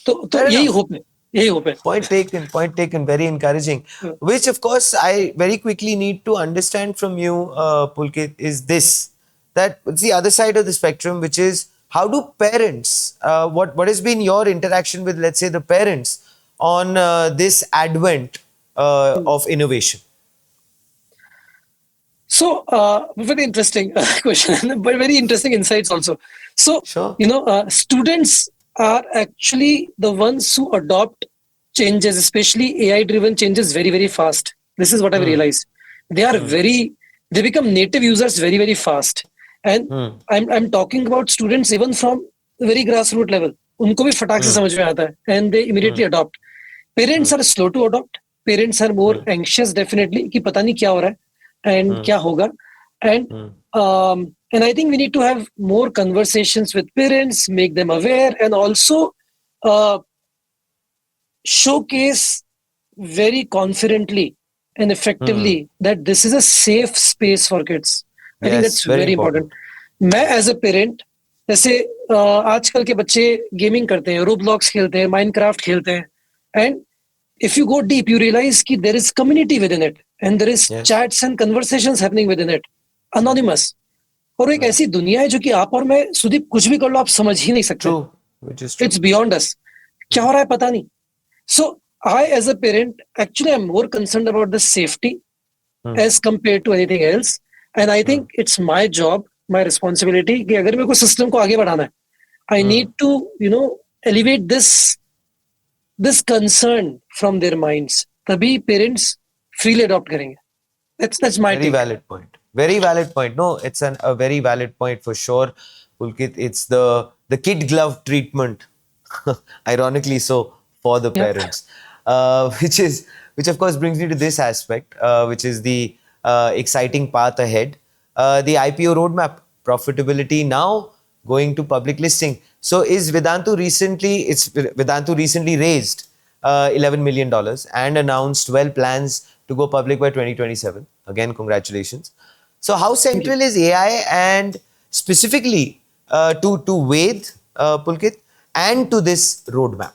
तो Fair यही enough. होप है, यही होप है. Point taken, point taken. Very encouraging. Which, of course, I very quickly need to understand from you, Pulkit, is this, that it's the other side of the spectrum, which is how do parents, what has been your interaction with, let's say, the parents on this advent of innovation? So, very interesting question, but very interesting insights also. So, Sure. students are actually the ones who adopt changes, especially AI-driven changes, very, very fast. This is what I've Hmm. realized. They are they become native users very, very fast. And Hmm. I'm talking about students even from the very grassroots level. उनको भी फटाक से Hmm. समझ में आता है, and they Hmm. immediately adopt. Parents are slow to adopt. Parents are more Hmm. anxious, definitely, कि पता नहीं क्या हो रहा है and Hmm. क्या होगा. And Hmm. I think we need to have more conversations with parents, make them aware, and also uh, showcase very confidently and Hmm. effectively that this is a safe space for kids. I think Yes, that's very very important. important. मैं as a parent, जैसे आजकल के बच्चे gaming करते हैं, Roblox खेलते हैं, Minecraft खेलते हैं, and if you go deep, you realize कि there is community within it, and there is Yes. chats and conversations happening within it, anonymous. और एक Right. ऐसी दुनिया है जो कि आप और मैं, सुदीप, कुछ भी कर लो आप समझ ही नहीं सकते. True. Which is true. It's beyond अस. क्या हो रहा है पता नहीं. So I, as a parent, actually am more concerned about the safety Hmm. as compared to anything else. And I think it's my job, my responsibility कि अगर मेरे को सिस्टम को आगे बढ़ाना है, I need to, elevate this concern from their minds. तभी parents freely adopt करेंगे. That's my Very take. valid point. Very valid point. No, it's a very valid point for sure, Pulkit. It's the kid glove treatment, ironically so, for the Yeah. parents, which of course brings me to this aspect, which is the exciting path ahead, the IPO roadmap, profitability now going to public listing. So is Vedantu recently raised $11 million dollars and announced plans to go public by 2027. Again, congratulations. So how Thank you. central is AI, and specifically to Ved, Pulkit, and to this roadmap?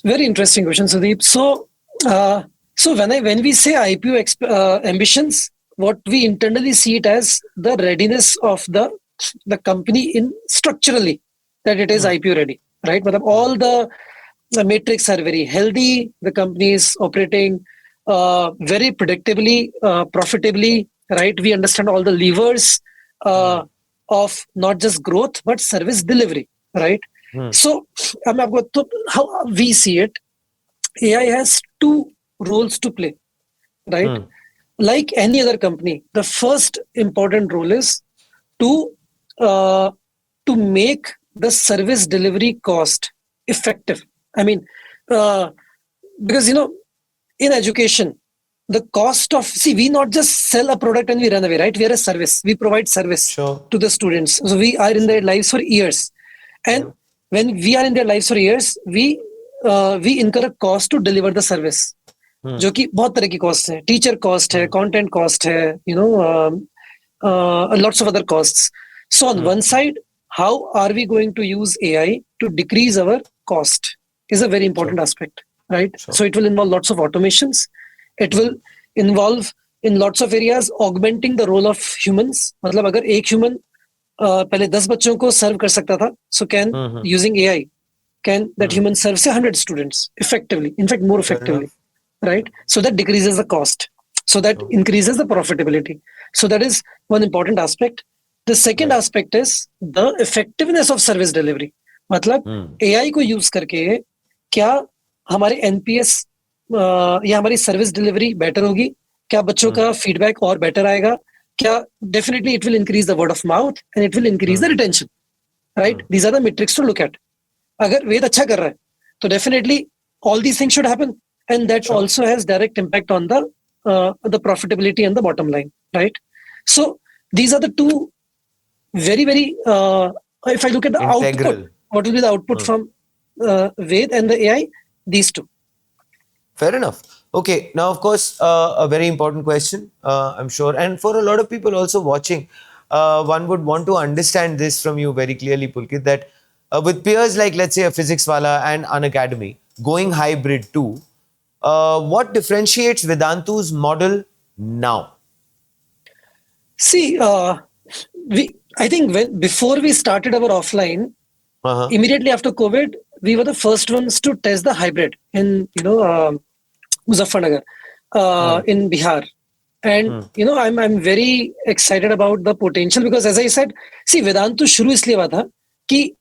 Very interesting question, Sudeep. So when we say IPO ambitions, what we internally see it as the readiness of the company in structurally, that it is IPO ready, right? But all the metrics are very healthy. The company is operating very predictably, profitably, right? We understand all the levers of not just growth but service delivery, right? So, how we see it, AI has two roles to play, right? Like any other company, the first important role is to uh, to make the service delivery cost effective. I mean, uh, because in education, the cost of, see, we not just sell a product and we run away, right? We are a service. We provide service Sure. to the students. So we are in their lives for years, and Yeah. when we are in their lives for years, we incur a cost to deliver the service. जो कि बहुत तरह की cost है, teacher cost है, content cost है, lots of other costs. So on one side, how are we going to use AI to decrease our cost is a very important aspect, right? Sure. So it will involve lots of automations. It will involve in lots of areas augmenting the role of humans. मतलब अगर एक human पहले 10 बच्चों को सर्व कर सकता था, so can using AI can that human serve say 100 students effectively, in fact more effectively, right? So that decreases the cost, so that increases the profitability. So that is one important aspect. The second aspect is the effectiveness of service delivery. मतलब AI को use करके क्या हमारे NPS या हमारी service delivery better होगी, क्या बच्चों का फीडबैक और बेटर आएगा, क्या definitely it will increase the word of mouth and it will increase the retention, right? These are the metrics to look at. अगर वेद अच्छा कर रहा है तो definitely all these things should happen, and that also has direct impact on the profitability and the bottom line, right? So these are the two very very if I look at the Integral. output, what will be the output from Ved and the AI, these two. Fair enough. Okay, now of course, a very important question, I'm sure, and for a lot of people also watching, one would want to understand this from you very clearly, Pulkit, that with peers like, let's say, a Physics Wala and Unacademy going hybrid too, what differentiates Vedantu's model now? See, I think before we started our offline, immediately after COVID, we were the first ones to test the hybrid in Muzaffarnagar, in Bihar. And I'm very excited about the potential, because as I said, see, Vedantu शुरू इसलिए हुआ था कि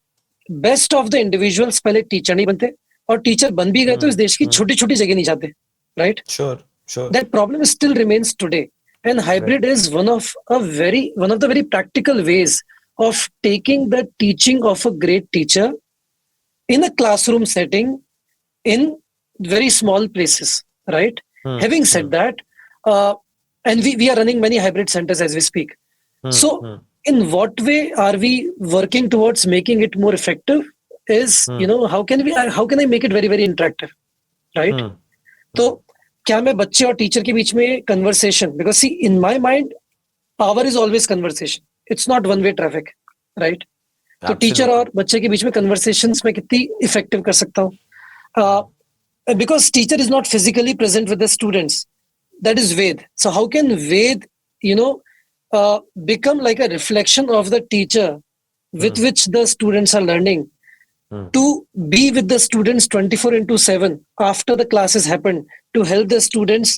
best of the individuals पहले teacher नहीं बनते, और teacher बन भी गए तो इस देश की छोटी छोटी जगह नहीं जाते, right? Sure. That problem still remains today, and hybrid is one of the very practical ways of taking the teaching of a great teacher in a classroom setting in very small places, right? Having said that, and we are running many hybrid centers as we speak. So in what way are we working towards making it more effective is, how can I make it very very interactive, right? तो क्या मैं बच्चे और teacher के बीच में conversation, because see in my mind power is always conversation, it's not one way traffic, right? तो teacher और बच्चे के बीच में कन्वर्सेशंस में कितनी इफेक्टिव कर सकता हूँ, because teacher is not physically present with the students, that is Ved. So how can Ved become like a reflection of the teacher with which the students are learning, to be with the students 24/7 after the classes happen, to help the students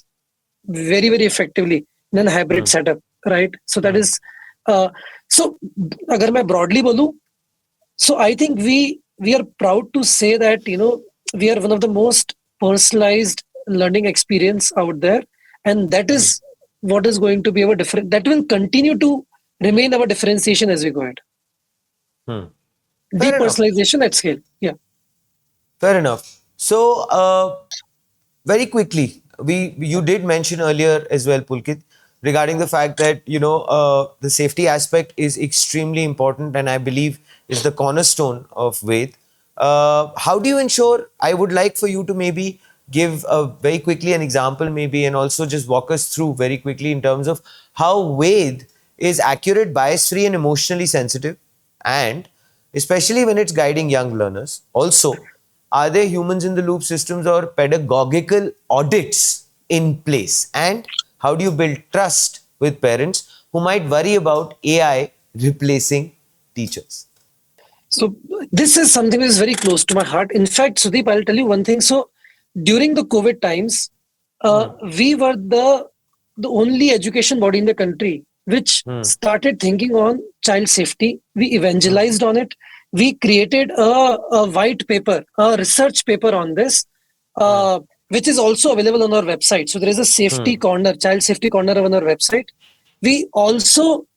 very very effectively in a hybrid setup, right? So that is so agar main broadly bolu, so I think we are proud to say that we are one of the most personalized learning experience out there, and that is what is going to be our different, that will continue to remain our differentiation as we go ahead. Depersonalization at scale. Yeah. Fair enough. So, very quickly, you did mention earlier as well, Pulkit, regarding the fact that the safety aspect is extremely important, and I believe is the cornerstone of Ved. How do you ensure? I would like for you to maybe give very quickly an example, maybe, and also just walk us through very quickly in terms of how Ved is accurate, bias-free, and emotionally sensitive, and especially when it's guiding young learners. Also, are there humans in the loop systems or pedagogical audits in place? And how do you build trust with parents who might worry about AI replacing teachers? So this is something that is very close to my heart. In fact, Sudeep, I'll tell you one thing. So during the COVID times, we were the only education body in the country which started thinking on child safety. We evangelized on it. We created a white paper, a research paper on this, which is also available on our website. So there is a safety corner, child safety corner on our website. We also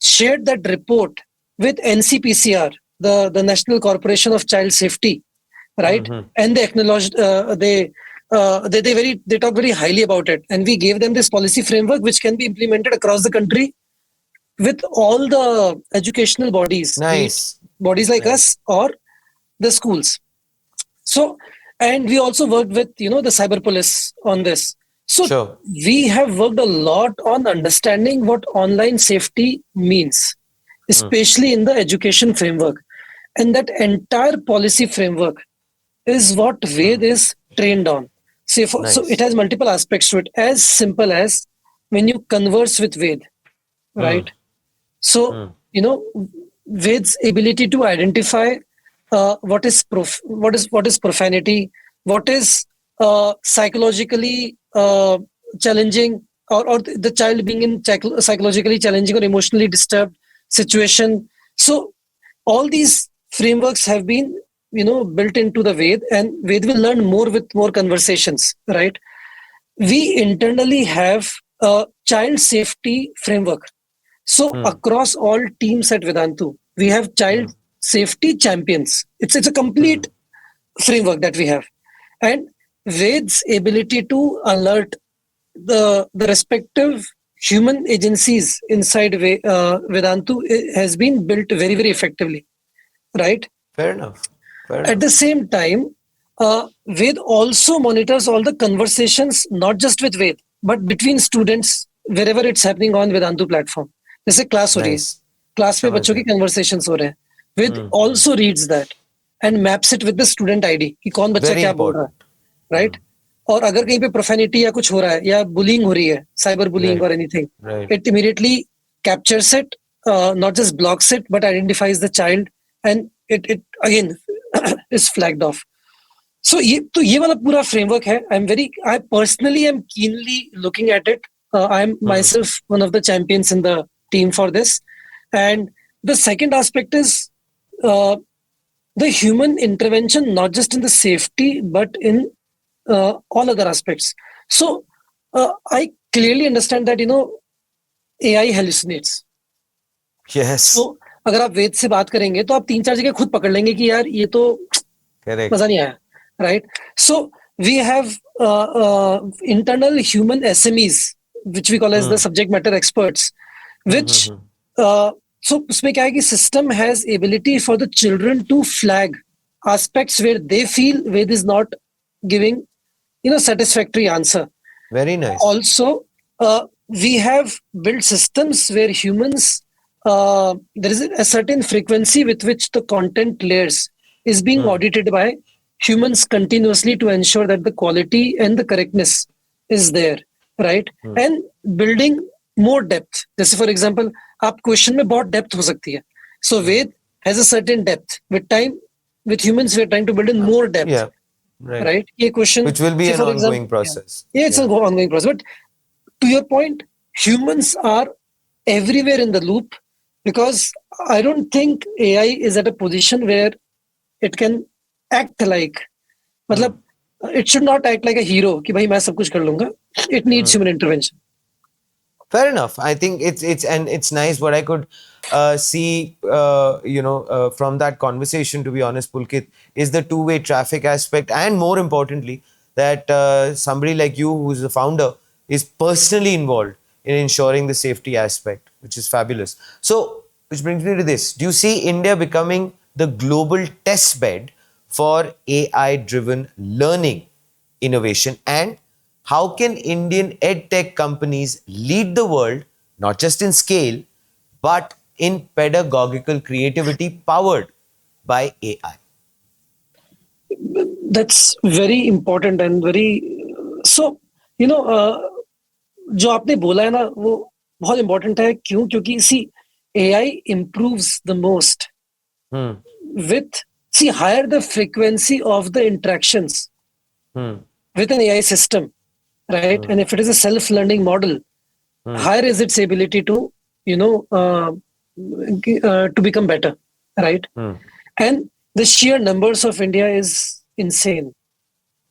shared that report with NCPCR, the National Corporation of Child Safety, right? And they acknowledged, they talk very highly about it, and we gave them this policy framework which can be implemented across the country with all the educational bodies, be it Nice. bodies like Nice. us or the schools. So, and we also worked with the cyber police on this. So Sure. we have worked a lot on understanding what online safety means, especially in the education framework. And that entire policy framework is what Ved is trained on. So it Nice. has multiple aspects to it, as simple as when you converse with Ved, right? So, Ved's ability to identify what is profanity, what is psychologically challenging, or the child being in psychologically challenging or emotionally disturbed situation. So all these frameworks have been built into the Ved, and Ved will learn more with more conversations, right? We internally have a child safety framework. So across all teams at Vedantu, we have child safety champions. It's a complete framework that we have, and Ved's ability to alert the respective human agencies inside Vedantu has been built very, very effectively, right? Fair enough. Fair At enough. the same time, Ved also monitors all the conversations, not just with Ved, but between students wherever it's happening on Vedantu platform. जैसे class हो रही है, Nice. Class में समझ बच्चों की गया. Conversations हो रहे हैं, Ved also reads that and maps it with the student ID कि कौन बच्चा Very क्या बोल रहा important. है, right? और अगर कहीं पे प्रोफेनिटी या कुछ हो रहा है या बुलिंग हो रही है, cyber bullying Right. or anything, Right. it immediately captures it, not just blocks it, but identifies the child, and it again is flagged off. So ये वाला पूरा framework है. I personally am keenly looking at it. I am myself one of the champions in the team for this. And the second aspect is the human intervention, not just in the safety, but in all other aspects. So I clearly understand that AI hallucinates. Yes. तो अगर आप वेद से बात करेंगे तो आप 3-4 जगह खुद पकड़ लेंगे कि यार ये तो Correct. मजा नहीं आया, right? So we have internal human SMEs, which we call as the subject matter experts, which so उसमें क्या है कि system has ability for the children to flag aspects where they feel Ved is not giving satisfactory answer. Very nice. Also, we have built systems where humans, there is a certain frequency with which the content layers is being audited by humans continuously to ensure that the quality and the correctness is there, right? And building more depth. जैसे for example, आप question में बहुत depth हो सकती है. So Ved has a certain depth. With time, with humans, we are trying to build in more depth. Yeah. Right. Right? ये question, Which will be say an for ongoing example, process. Yeah, it's an ongoing process. But to your point, humans are everywhere in the loop, because I don't think AI is at a position where it can act like, मतलब it should not act like a hero कि भाई मैं सब कुछ कर लूंगा. It needs human intervention. Fair enough. I think it's nice. What I could see, from that conversation, to be honest, Pulkit, is the two-way traffic aspect, and more importantly, that somebody like you, who's the founder, is personally involved in ensuring the safety aspect, which is fabulous. So, which brings me to this: do you see India becoming the global test bed for AI-driven learning innovation, and how can Indian edtech companies lead the world, not just in scale, but in pedagogical creativity powered by AI? That's very important and very so जो आपने बोला है ना वो बहुत important है. क्योंकि see, AI improves the most with higher the frequency of the interactions with an AI system, right? And if it is a self-learning model, higher is its ability to to become better, right? And the sheer numbers of India is insane.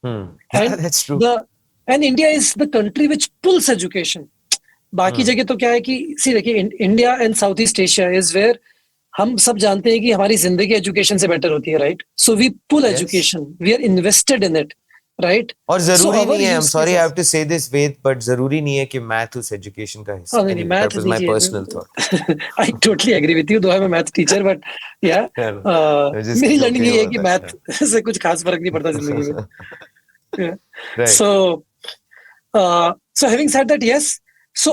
And That's true. and India is the country which pulls education. बाकी जगह तो क्या है कि see देखिए, India and south east Asia is where हम सब जानते हैं कि हमारी जिंदगी एजुकेशन से बेटर होती है, right? So we pull Yes. Education, we are invested in it, right? और सो जरूरी अवर नहीं है, I am use sorry I have cases, to say this Ved, but जरूरी नहीं है कि मैथ उस एजुकेशन का हिस्सा. नहीं नहीं, एनीवे, दैट मैथ वाज नहीं माय पर्सनल थॉट. चाहिए। I totally agree with you, though है मैं math teacher, but yeah I just मेरी लर्निंग जोकिंग ये है कि अबाउट मैथ दैट. से कुछ खास फर्क नहीं पड़ता जिंदगी में। Right. So, so having said that, yes. So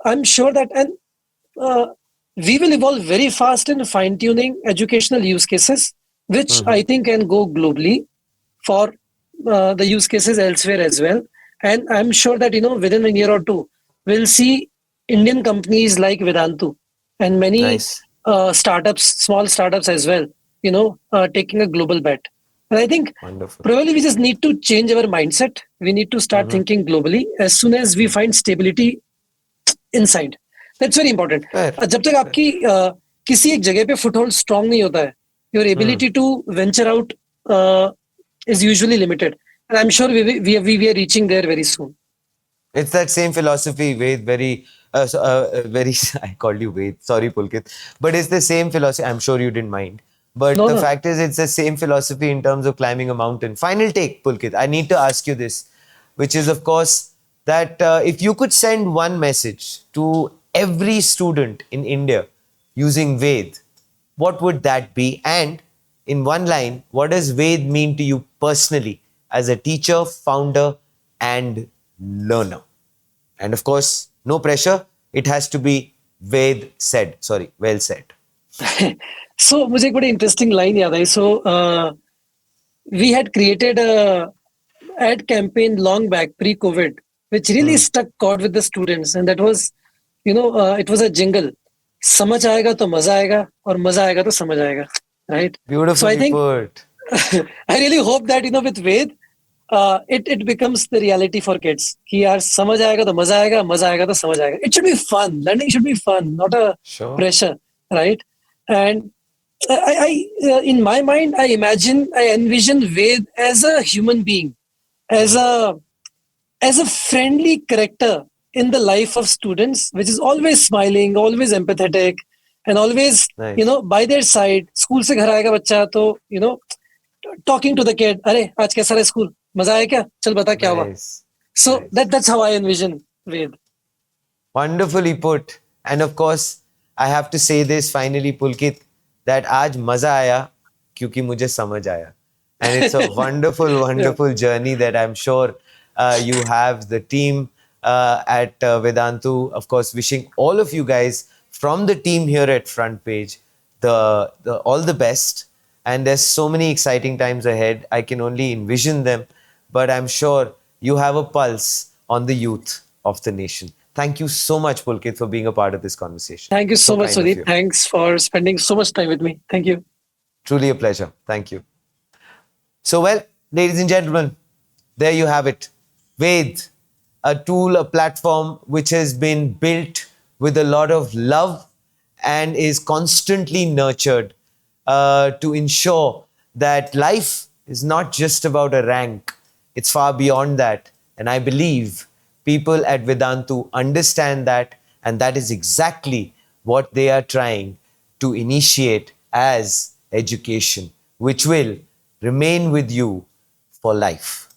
I'm sure that, and uh, we will evolve very fast in fine tuning educational use cases, which I think can go globally for the use cases elsewhere as well. And I'm sure that within a year or two, we'll see Indian companies like Vedantu and many Nice. startups, small startups as well, taking a global bet. And I think Wonderful. probably we just need to change our mindset. We need to start thinking globally as soon as we find stability inside. That's very important. Fair. जब तक आपकी किसी एक जगह पे foothold strong नहीं होता है, your ability to venture out is usually limited. And I'm sure we are reaching there very soon. It's that same philosophy, Ved, very, I called you Ved, sorry, Pulkit. But it's the same philosophy. I'm sure you didn't mind. But No, the no. fact is, it's the same philosophy in terms of climbing a mountain. Final take, Pulkit. I need to ask you this, which is, of course, that if you could send one message to every student in India using Ved, what would that be? And in one line, what does Ved mean to you personally as a teacher, founder, and learner? And of course, no pressure. It has to be Ved said. Sorry, well said. So मुझे एक बड़ी interesting line याद आई. So we had created a ad campaign long back pre-COVID, which really stuck chord with the students, and that was, it was a jingle. समझ आएगा तो मजा आएगा और मजा आएगा तो समझ आएगा, right? So I Beautifully think put. I really hope that with Ved, it becomes the reality for kids. कि यार समझ आएगा तो मजा आएगा तो समझ आएगा. It should be fun. Learning should be fun, not a Sure. pressure, right? And in my mind, I envision Ved as a human being, as a friendly character in the life of students, which is always smiling, always empathetic, and always, Nice. by their side. School से घर आएगा बच्चा तो, talking to the kid. अरे आज कैसा रहा school? मजा आया क्या? चल बता क्या हुआ? Nice. So Nice. that's how I envision Ved. Wonderfully put. And of course, I have to say this finally, Pulkit, that आज मजा आया क्योंकि मुझे समझ आया. And it's a wonderful, wonderful journey that I'm sure you have. The team at Vedantu, of course, wishing all of you guys from the team here at Front Page all the best. And there's so many exciting times ahead. I can only envision them, but I'm sure you have a pulse on the youth of the nation. Thank you so much, Pulkit, for being a part of this conversation. Thank you so much, kind of Sudeep. you. Thanks for spending so much time with me. Thank you. Truly a pleasure. Thank you. So, well, ladies and gentlemen, there you have it. Ved, a tool, a platform which has been built with a lot of love and is constantly nurtured to ensure that life is not just about a rank, it's far beyond that. And I believe people at Vedantu understand that, and that is exactly what they are trying to initiate as education, which will remain with you for life.